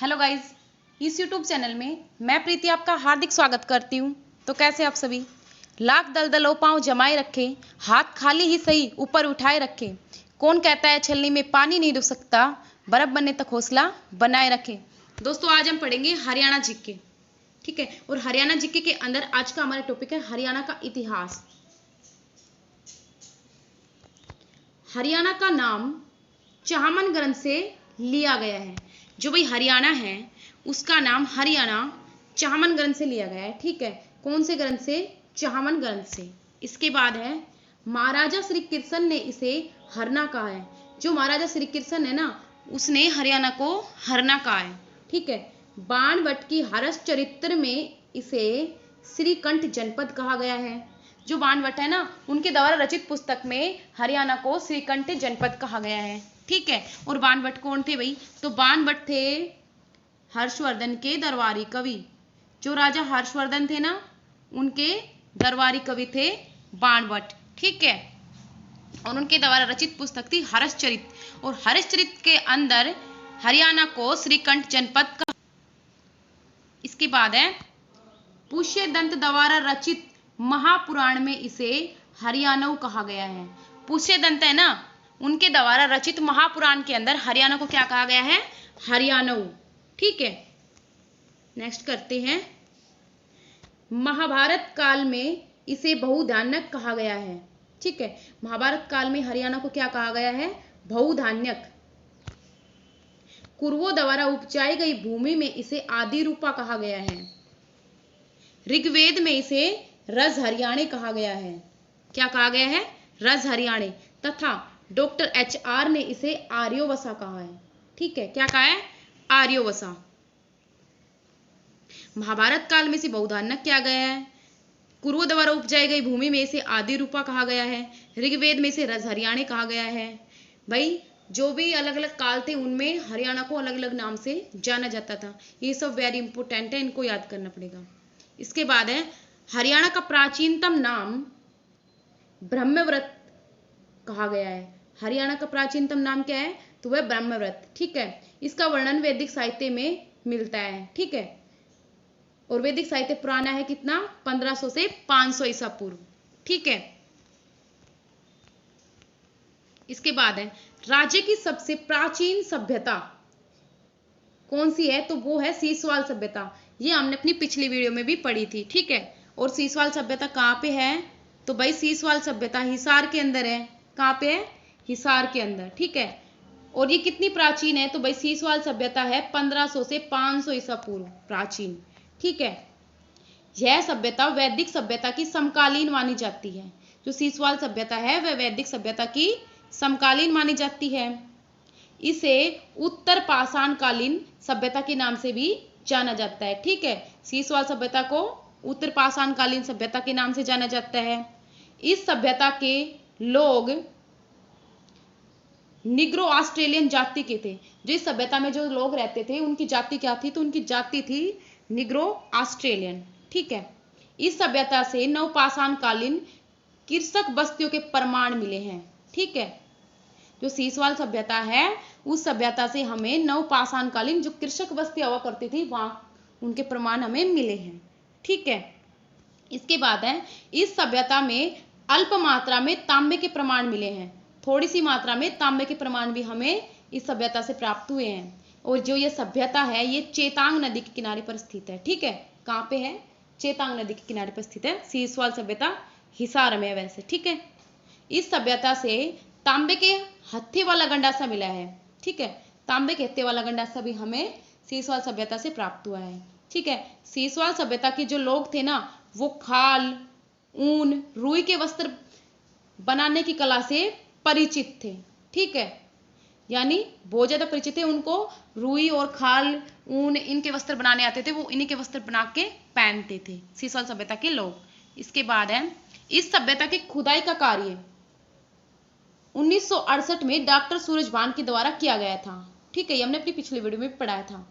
Hello guys, इस YouTube channel में मैं प्रीति आपका हार्दिक स्वागत करती हूँ। तो कैसे आप सभी? लाख दलदलो पांव जमाए रखे, हाथ खाली ही सही ऊपर उठाए रखे। कौन कहता है छलनी में पानी नहीं डूब सकता, बर्फ बनने तक हौसला बनाए रखे। दोस्तों, आज हम पढ़ेंगे हरियाणा जीके। ठीक है, और हरियाणा जीके के अंदर आज का हमारा टॉपिक है हरियाणा का इतिहास। हरियाणा का नाम चाहमन ग्रंथ से लिया गया है। जो भाई हरियाणा है उसका नाम हरियाणा चाहमन ग्रंथ से लिया गया है। ठीक है, कौन से ग्रंथ से? चाहमन ग्रंथ से। इसके बाद है महाराजा श्री कृष्ण ने इसे हरना कहा है। जो महाराजा श्री कृष्ण है ना, उसने हरियाणा को हरना कहा है। ठीक है, बाणभट्ट की हर्ष चरित्र में इसे श्रीकंठ जनपद कहा गया है। जो बाणभट्ट है ना, उनके द्वारा रचित पुस्तक में हरियाणा को श्रीकंठ जनपद कहा गया है। ठीक है, और बाणभट्ट कौन थे भाई? तो बाणभट्ट थे हर्षवर्धन के दरबारी कवि। जो राजा हर्षवर्धन थे ना, उनके दरबारी कवि थे बाणभट्ट। ठीक है, और उनके द्वारा रचित पुस्तक थी हर्षचरित, और हर्षचरित के अंदर हरियाणा को श्रीकंठ जनपद का। इसके बाद है पुष्यदंत द्वारा रचित महापुराण में इसे हरियाणा कहा गया है। पुष्यदंत है ना, उनके द्वारा रचित महापुराण के अंदर हरियाणा को क्या कहा गया है? हरियाणा। ठीक है, नेक्स्ट करते हैं। महाभारत काल में इसे बहुधान्यक कहा गया है। ठीक है, महाभारत काल में हरियाणा को क्या कहा गया है? बहुधान्यक। कुरवों द्वारा उपजाई गई भूमि में इसे आदि रूपा कहा गया है। ऋग्वेद में इसे रज हरियाणे कहा गया है। क्या कहा गया है? रज हरियाणे। तथा डॉक्टर HR ने इसे आर्योवसा कहा है। ठीक है, क्या कहा है? आर्योवसा। महाभारत काल में इसे बहुधान्यक किया गया है। कुरु द्वारा उपजाई गई भूमि में इसे आदि रूपा कहा गया है। ऋग्वेद में इसे रज हरियाणे कहा गया है। भाई, जो भी अलग अलग काल थे उनमें हरियाणा को अलग अलग नाम से जाना जाता था। ये सब वेरी इंपॉर्टेंट है, इनको याद करना पड़ेगा। इसके बाद है हरियाणा का प्राचीनतम नाम ब्रह्मव्रत कहा गया है। हरियाणा का प्राचीनतम नाम क्या है? तो वह ब्रह्मव्रत। ठीक है, इसका वर्णन वैदिक साहित्य में मिलता है। ठीक है, और वैदिक साहित्य पुराना है कितना? 1500 से 500 ईसा पूर्व। ठीक है, इसके बाद है राज्य की सबसे प्राचीन सभ्यता कौन सी है? तो वो है सीसवाल सभ्यता। ये हमने अपनी पिछली वीडियो में भी पढ़ी थी। ठीक है, और सीसवाल सभ्यता कहाँ पे है? तो भाई सीसवाल सभ्यता हिसार के अंदर है। कहाँ पे है? हिसार के अंदर। ठीक है, और ये कितनी प्राचीन है? तो भाई सीसवाल सभ्यता है 1500 से 500 ईसा पूर्व प्राचीन। ठीक है, यह सभ्यता वैदिक सभ्यता की समकालीन मानी जाती है। जो सीसवाल सभ्यता है वह वैदिक सभ्यता की समकालीन मानी जाती है। इसे उत्तर पाषाणकालीन सभ्यता के नाम से भी जाना जाता है। ठीक है, सीसवाल सभ्यता को उत्तर पाषाणकालीन सभ्यता के नाम से जाना जाता है। इस सभ्यता के लोग निग्रो ऑस्ट्रेलियन जाति के थे। जो इस सभ्यता में जो लोग रहते थे उनकी जाति क्या थी? तो उनकी जाति थी निग्रो ऑस्ट्रेलियन। ठीक है, इस सभ्यता से नवपाषाणकालीन कृषक बस्तियों के प्रमाण मिले हैं। ठीक है, जो सीसवाल सभ्यता है उस सभ्यता से हमें नवपाषाणकालीन जो कृषक बस्ती हुआ करती थी वहां उनके प्रमाण हमें मिले हैं। ठीक है, इसके बाद है इस सभ्यता में अल्प मात्रा में तांबे के प्रमाण मिले हैं। थोड़ी सी मात्रा में तांबे के प्रमाण भी हमें इस सभ्यता से प्राप्त हुए हैं। और जो ये सभ्यता है ये चेतांग नदी के किनारे पर स्थित है। ठीक है, कहाँ पे है? चेतांग नदी के किनारे पर स्थित है। सीसवाल सभ्यता हिसार में है वैसे। ठीक है, इस सभ्यता से तांबे के हत्थे वाला गंडासा मिला है। ठीक है, तांबे के हत्थे वाला गंडासा भी हमें सीसवाल सभ्यता से प्राप्त हुआ है। ठीक है, सीसवाल सभ्यता के जो लोग थे ना, वो खाल, ऊन, रुई के वस्त्र बनाने की कला से परिचित थे। ठीक है, यानी बहुत ज्यादा परिचित थे। उनको रुई और खाल, ऊन, इनके वस्त्र बनाने आते थे। वो इन्हीं के वस्त्र बना के पहनते थे सीसवाल सभ्यता के लोग। इसके बाद है इस सभ्यता की खुदाई का कार्य 1968 में डॉक्टर सूरजभान के द्वारा किया गया था। ठीक है, ये हमने अपनी पिछली वीडियो में पढ़ाया था।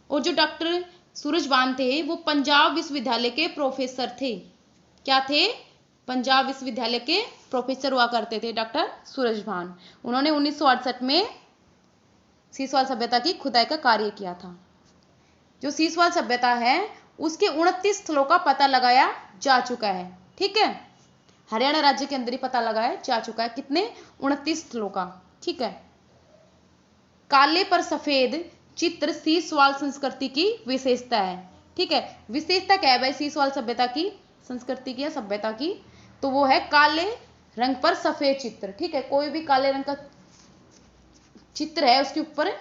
और जो डॉक्टर सूरजभान थे वो पंजाब विश्वविद्यालय के प्रोफेसर थे। क्या थे? पंजाब विश्वविद्यालय के प्रोफेसर हुआ करते थे डॉक्टर सूरजभान। उन्होंने 1968 में सीसवाल सभ्यता की खुदाई का कार्य किया था। जो सीसवाल सभ्यता है उसके 29 स्थलों का पता लगाया जा चुका है। ठीक है, हरियाणा राज्य के अंदर ही पता लगाया जा चुका है। कितने? 29 स्थलों का। ठीक है। काले पर सफेद चित्र सीसवाल संस्कृति की विशेषता है। ठीक है, विशेषता क्या है भाई सीसवाल सभ्यता की, संस्कृति की या सभ्यता की? तो वो है काले रंग पर सफेद चित्र। ठीक है, कोई भी काले रंग का चित्र है उसके ऊपर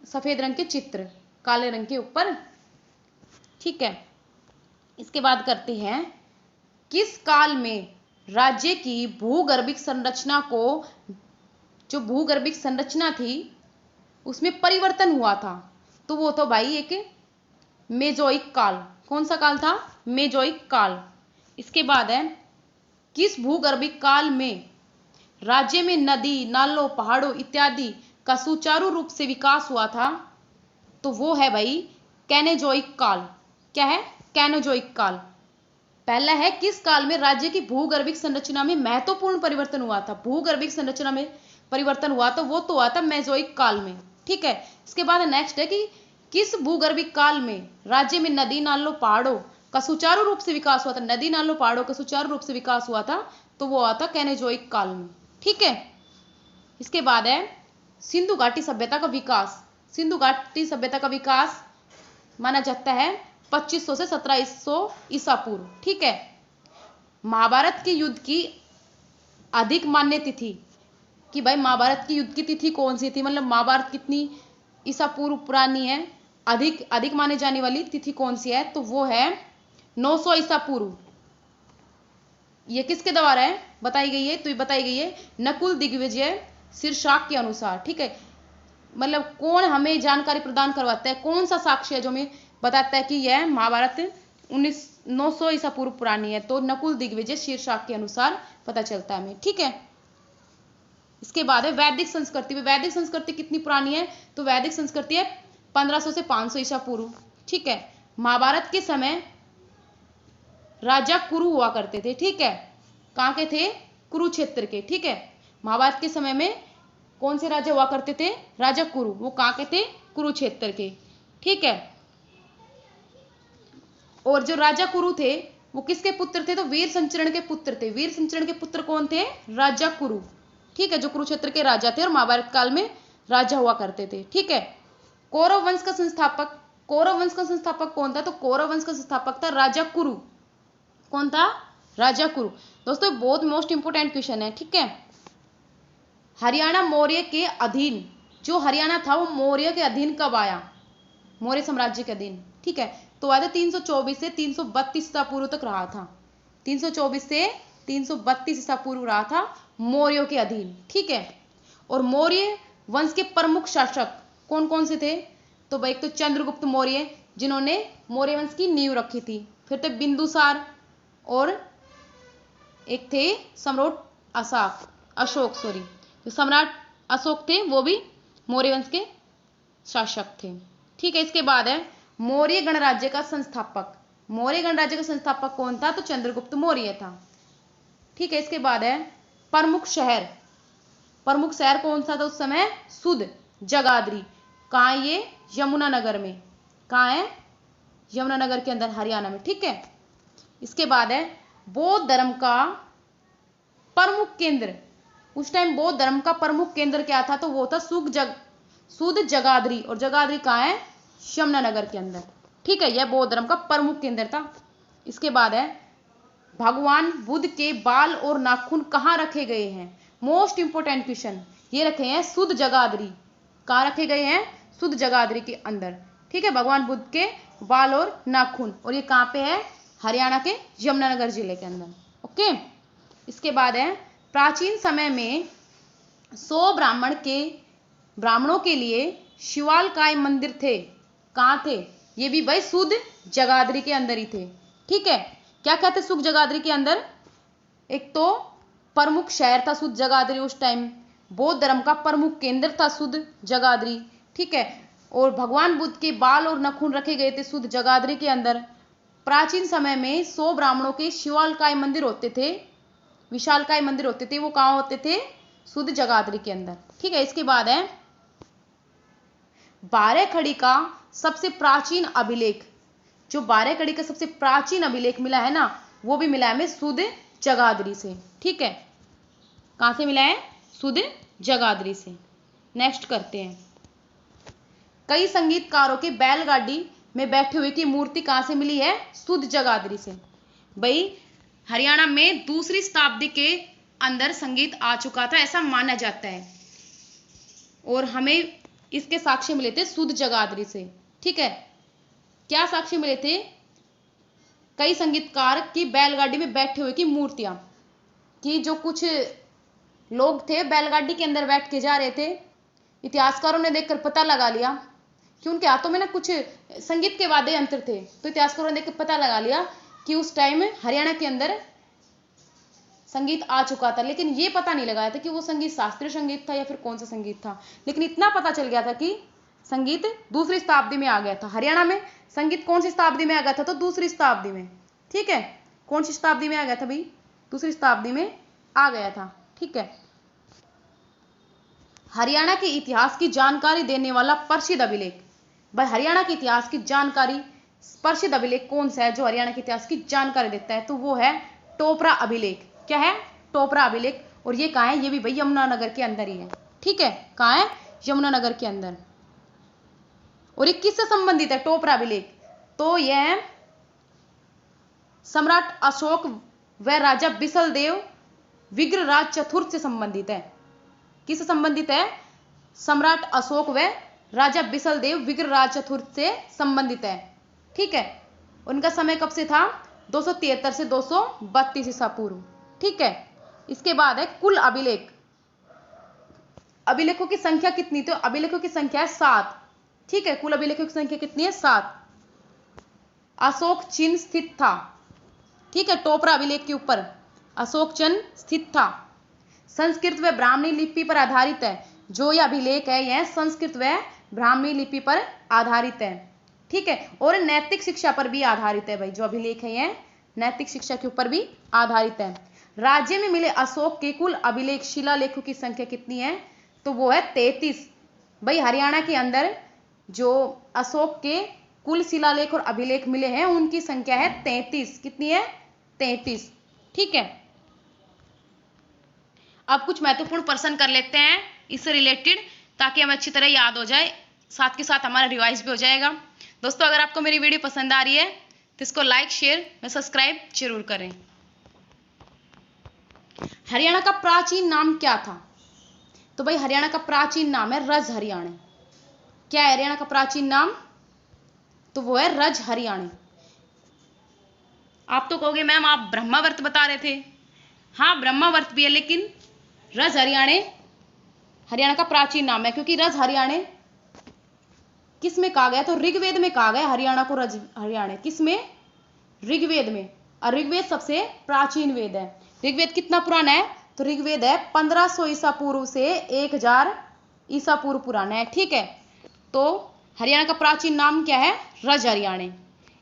सफेद रंग के चित्र काले रंग के ऊपर। ठीक है, इसके बाद करते हैं किस काल में राज्य की भूगर्भिक संरचना को, जो भूगर्भिक संरचना थी उसमें परिवर्तन हुआ था? तो वो तो भाई एक मेजोइक काल। कौन सा काल था? मेजोइक काल। इसके बाद है किस भूगर्भिक काल में राज्य में नदी नालों पहाड़ों इत्यादि का सुचारू रूप से विकास हुआ था? तो वो है भाई कैनेजोइक काल। क्या है? कैनेजोइक काल। पहला है किस काल में राज्य की भूगर्भिक संरचना में महत्वपूर्ण परिवर्तन हुआ था? भूगर्भिक संरचना में परिवर्तन हुआ तो वो तो हुआ था मेजोइक काल में। ठीक है, इसके बाद नेक्स्ट है कि किस भूगर्भिक काल में राज्य में नदी नालों पहाड़ों का सुचारू रूप से विकास हुआ था? नदी नालों पहाड़ों का सुचारू रूप से विकास हुआ था तो वो हुआ था कैनेजोइक काल में। ठीक है, इसके बाद है सिंधु घाटी सभ्यता का विकास। सिंधु घाटी सभ्यता का विकास माना जाता है 2500 से 1700 ईसा पूर्व। ठीक है, महाभारत के युद्ध की अधिक मान्य तिथि कि भाई महाभारत की युद्ध की तिथि कौन सी थी, मतलब महाभारत कितनी ईसा पूर्व पुरानी है, अधिक माने जाने वाली तिथि कौन सी है? तो वो है 900 ईसा पूर्व। ये किसके द्वारा है बताई गई है? तो ये बताई गई है नकुल दिग्विजय शीर्षक के अनुसार। ठीक है, मतलब कौन हमें जानकारी प्रदान करवाता है, कौन सा साक्ष्य है जो हमें बताता है कि यह महाभारत 900 ईसा पूर्व पुरानी है? तो नकुल दिग्विजय शीर्षक के अनुसार पता चलता है हमें। ठीक है, इसके बाद है वैदिक संस्कृति। वैदिक संस्कृति कितनी पुरानी है? तो वैदिक संस्कृति है 1500 से 500 ईसा पूर्व। ठीक है, महाभारत के समय राजा कुरु हुआ करते थे। ठीक है, कहाँ के थे? कुरुक्षेत्र के। ठीक है, महाभारत के समय में कौन से राजा हुआ करते थे? राजा कुरु। वो कहाँ के थे? कुरुक्षेत्र के। ठीक है, और जो राजा कुरु थे वो किसके पुत्र थे? तो वीर संचरण के पुत्र थे। वीर संचरण के पुत्र कौन थे? राजा कुरु। ठीक है, जो कुरुक्षेत्र के राजा थे और महाभारत काल में राजा हुआ करते थे। ठीक है, कौरव वंश का संस्थापक, कौरव वंश का संस्थापक कौन था? तो कौरव वंश का संस्थापक था राजा कुरु। कौन था? राजा कुरु। दोस्तों बहुत मोस्ट इंपोर्टेंट क्वेश्चन है। ठीक है, हरियाणा मौर्य के अधीन, जो हरियाणा था वो मौर्य के अधीन कब आया? मौर्य साम्राज्य के अधीन। ठीक है, तो आया 324 से 332 ईसा पूर्व तक रहा था। 324 से 332 ईसा पूर्व रहा था मौर्यों के अधीन। ठीक है, और मौर्य वंश के प्रमुख शासक कौन कौन से थे? तो भाई एक तो चंद्रगुप्त मौर्य जिन्होंने मौर्य वंश की नींव रखी थी, फिर थे बिंदुसार, और एक थे सम्राट अशोक जो सम्राट अशोक थे वो भी मौर्य वंश के शासक थे। ठीक है, इसके बाद है मौर्य गणराज्य का संस्थापक। मौर्य गणराज्य का संस्थापक कौन था? तो चंद्रगुप्त मौर्य था। ठीक है, इसके बाद है प्रमुख शहर। प्रमुख शहर कौन सा था उस समय? सुध जगाधरी। कहाँ है ये? यमुनानगर में। कहाँ है? यमुनानगर के अंदर, हरियाणा में। ठीक है, इसके बाद है बौद्ध धर्म का प्रमुख केंद्र। उस टाइम बौद्ध धर्म का प्रमुख केंद्र क्या था? तो वो था सुध जगाधरी, और जगाधरी कहाँ है? यमुनानगर के अंदर। ठीक है, यह बौद्ध धर्म का प्रमुख केंद्र था। इसके बाद है भगवान बुद्ध के बाल और नाखून कहाँ रखे गए हैं? मोस्ट इंपोर्टेंट क्वेश्चन, ये रखे हैं सुध जगाधरी। कहाँ रखे गए हैं? सुध जगाधरी के अंदर। ठीक है, भगवान बुद्ध के बाल और नाखून, और ये कहाँ पे है? हरियाणा के यमुनानगर जिले के अंदर। ओके, इसके बाद है प्राचीन समय में 100 ब्राह्मणों के लिए शिवालकाय मंदिर थे। कहाँ थे? ये भी भाई सुध जगाधरी के अंदर ही थे। ठीक है, क्या कहते सुध जगाधरी के अंदर? एक तो प्रमुख शहर था सुध जगाधरी उस टाइम, बौद्ध धर्म का प्रमुख केंद्र था सुध जगाधरी। ठीक है, और भगवान बुद्ध के बाल और नाखून रखे गए थे सुध जगाधरी के अंदर। प्राचीन समय में 100 ब्राह्मणों के शिवालकाय मंदिर होते थे, विशालकाय मंदिर होते थे, वो कहाँ होते थे? सुध जगाधरी के अंदर। ठीक है, इसके बाद है 12 खड़ी का सबसे प्राचीन अभिलेख, जो 12 कड़ी का सबसे प्राचीन अभिलेख मिला है ना, वो भी मिला है हमें सुध जगाधरी से। ठीक है, कहां से मिला है? सुध जगाधरी से। नेक्स्ट करते हैं, कई संगीतकारों के बैलगाड़ी में बैठे हुए की मूर्ति कहां से मिली है? सुध जगाधरी से। भाई हरियाणा में दूसरी शताब्दी के अंदर संगीत आ चुका था ऐसा माना जाता है, और हमें इसके साक्ष्य मिले थे सुध जगाधरी से। ठीक है, क्या साक्ष्य मिले थे? कई संगीतकार की बैलगाड़ी में बैठे हुए की मूर्तियां, कि जो कुछ लोग थे बैलगाड़ी के अंदर बैठ के जा रहे थे, इतिहासकारों ने देखकर पता लगा लिया कि उनके हाथों में ना कुछ संगीत के वाद्य यंत्र थे। तो इतिहासकारों ने देखकर पता लगा लिया कि उस टाइम हरियाणा के अंदर संगीत आ चुका था, लेकिन ये पता नहीं लगाया था कि वो संगीत शास्त्रीय संगीत था या फिर कौन सा संगीत था। लेकिन इतना पता चल गया था कि संगीत दूसरी शताब्दी में आ गया था। हरियाणा में संगीत कौन सी शताब्दी में आ गया था? तो दूसरी शताब्दी में। ठीक है, कौन सी शताब्दी में आ गया था भाई? दूसरी शताब्दी में आ गया था। ठीक है, हरियाणा के इतिहास की जानकारी देने वाला प्रसिद्ध अभिलेख, भाई हरियाणा के इतिहास की जानकारी प्रसिद्ध अभिलेख कौन सा है जो हरियाणा के इतिहास की जानकारी देता है? तो वो है टोपरा अभिलेख। क्या है? टोपरा अभिलेख। और ये कहाँ है? ये भी भाई यमुनानगर के अंदर ही है। ठीक है, कहाँ है? यमुनानगर के अंदर। और ये किससे संबंधित है टोपरा अभिलेख? तो यह सम्राट अशोक व राजा बिसलदेव विग्रहराज चतुर्थ से संबंधित है। किससे संबंधित है? सम्राट अशोक व राजा बिसलदेव विग्रहराज चतुर्थ से संबंधित है। ठीक है, उनका समय कब से था? 273 से 232 ईसा पूर्व। ठीक है, इसके बाद है कुल अभिलेख। अभिलेखों की संख्या कितनी? तो अभिलेखों की संख्या है 7। ठीक है, कुल अभिलेखों की संख्या कितनी है? 7। अशोक चिन्ह स्थित था। ठीक है, टोपरा अभिलेख के ऊपर अशोक चिन्ह स्थित था। संस्कृत व ब्राह्मणी लिपि पर आधारित है। जो यह अभिलेख है यह संस्कृत व ब्राह्मणी लिपि पर आधारित है। ठीक है, और नैतिक शिक्षा पर भी आधारित है। भाई जो अभिलेख है यह नैतिक शिक्षा के ऊपर भी आधारित है। राज्य में मिले अशोक के कुल अभिलेख शिलालेखों की संख्या कितनी है? तो वो है 33। भाई हरियाणा के अंदर जो अशोक के कुल शिलालेख और अभिलेख मिले हैं उनकी संख्या है 33। कितनी है? 33। ठीक है, अब कुछ महत्वपूर्ण प्रश्न कर लेते हैं इससे रिलेटेड, ताकि हमें अच्छी तरह याद हो जाए, साथ के साथ हमारा रिवाइज भी हो जाएगा। दोस्तों अगर आपको मेरी वीडियो पसंद आ रही है तो इसको लाइक शेयर व सब्सक्राइब जरूर करें। हरियाणा का प्राचीन नाम क्या था? तो भाई हरियाणा का प्राचीन नाम है रज हरियाणे। क्या है हरियाणा का प्राचीन नाम? तो वो है रज हरियाणे। आप तो कहोगे मैम आप ब्रह्मावर्त बता रहे थे। हाँ ब्रह्मावर्त भी है, लेकिन रज हरियाणे हरियाणा का प्राचीन नाम है, क्योंकि रज हरियाणे किस में कहा गया? तो ऋग्वेद में कहा गया हरियाणा को रज हरियाणे। किस में? ऋग्वेद में। और ऋग्वेद सबसे प्राचीन वेद है। ऋग्वेद कितना पुराना है? तो ऋग्वेद है 1500 ईसा पूर्व से 1000 ईसा पूर्व पुराना है। ठीक है, तो हरियाणा का प्राचीन नाम क्या है? रज हरियाणे।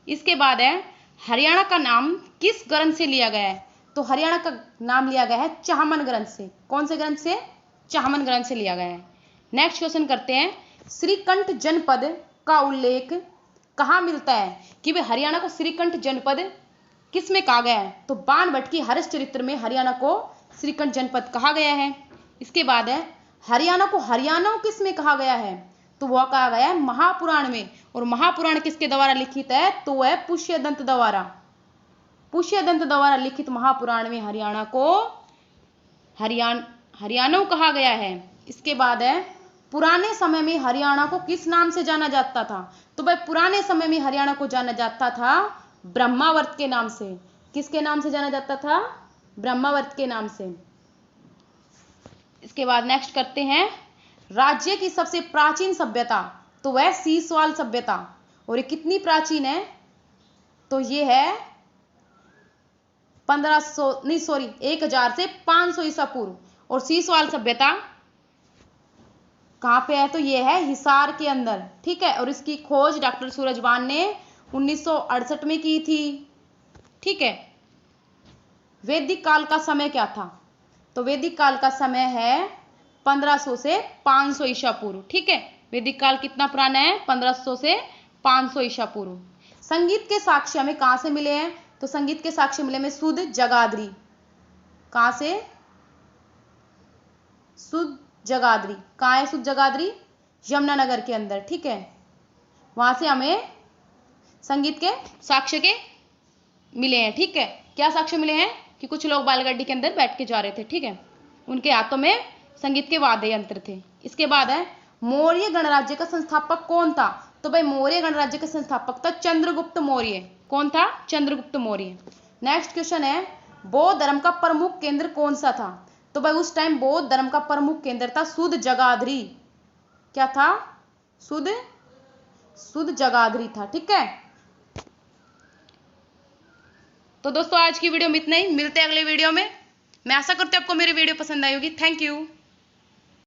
इसके बाद है हरियाणा का नाम किस ग्रंथ से लिया गया है? तो हरियाणा का नाम लिया गया है चाहमन ग्रंथ से। कौन से ग्रंथ से? चाहमन ग्रंथ से लिया गया है। नेक्स्ट क्वेश्चन करते हैं, श्रीकंठ जनपद का उल्लेख कहाँ मिलता है? कि वे हरियाणा को श्रीकंठ जनपद किस में कहा गया है? तो बाणभट्ट की हरिश्चरित्र में हरियाणा को श्रीकंठ जनपद कहा गया है। इसके बाद है हरियाणा को हरियाणा किस में कहा गया है? तो वह कहा गया है महापुराण में। और महापुराण किसके द्वारा लिखित है? तो वह पुष्यदंत द्वारा। पुष्यदंत द्वारा लिखित महापुराण में हरियाणा को हरियाणा कहा गया है। इसके बाद है पुराने समय में हरियाणा को किस नाम से जाना जाता था? तो भाई पुराने समय में हरियाणा को जाना जाता था ब्रह्मावर्त के नाम से। किसके नाम से जाना जाता था? ब्रह्मावर्त के नाम से। इसके बाद नेक्स्ट करते हैं, राज्य की सबसे प्राचीन सभ्यता। तो वह सीसवाल सभ्यता। और ये कितनी प्राचीन है? तो ये है 1000 से 500 ईसा पूर्व। और सीसवाल सभ्यता कहां पे है? तो ये है हिसार के अंदर। ठीक है, और इसकी खोज डॉक्टर सूरजबान ने 1968 में की थी। ठीक है, वैदिक काल का समय क्या था? तो वैदिक काल का समय है 1500 से 500 ईसा पूर्व। ठीक है, वैदिक काल कितना पुराना है? 1500 से 500 ईसा पूर्व। संगीत के साक्ष्य हमें कहां से मिले हैं? तो संगीत के साक्ष्य मिले हमें शुद्ध जगाधरी। कहां से? शुद्ध जगाधरी। कहां है शुद्ध जगाधरी? यमुनानगर के अंदर, ठीक है। वहां से हमें संगीत के साक्ष्य के मिले हैं, ठीक है। क्या साक्ष्य मिले हैं? कि कुछ लोग बैलगाड़ी के अंदर बैठ के जा रहे थे, ठीक है। उनके हाथों में संगीत के वाद्य यंत्र थे। इसके बाद है मौर्य गणराज्य का संस्थापक कौन था? तो भाई मौर्य गणराज्य का संस्थापक था चंद्रगुप्त मौर्य। कौन था? चंद्रगुप्त मौर्य। नेक्स्ट क्वेश्चन है बौद्ध धर्म का प्रमुख केंद्र कौन सा था? तो भाई उस टाइम बौद्ध धर्म का प्रमुख केंद्र था शुद्ध जगाधरी। क्या था? शुद्ध जगाधरी था, ठीक है। तो दोस्तों आज की वीडियो में इतना ही, मिलते हैं अगले वीडियो में। मैं आशा करती हूँ आपको मेरी वीडियो पसंद आई होगी। Thank you.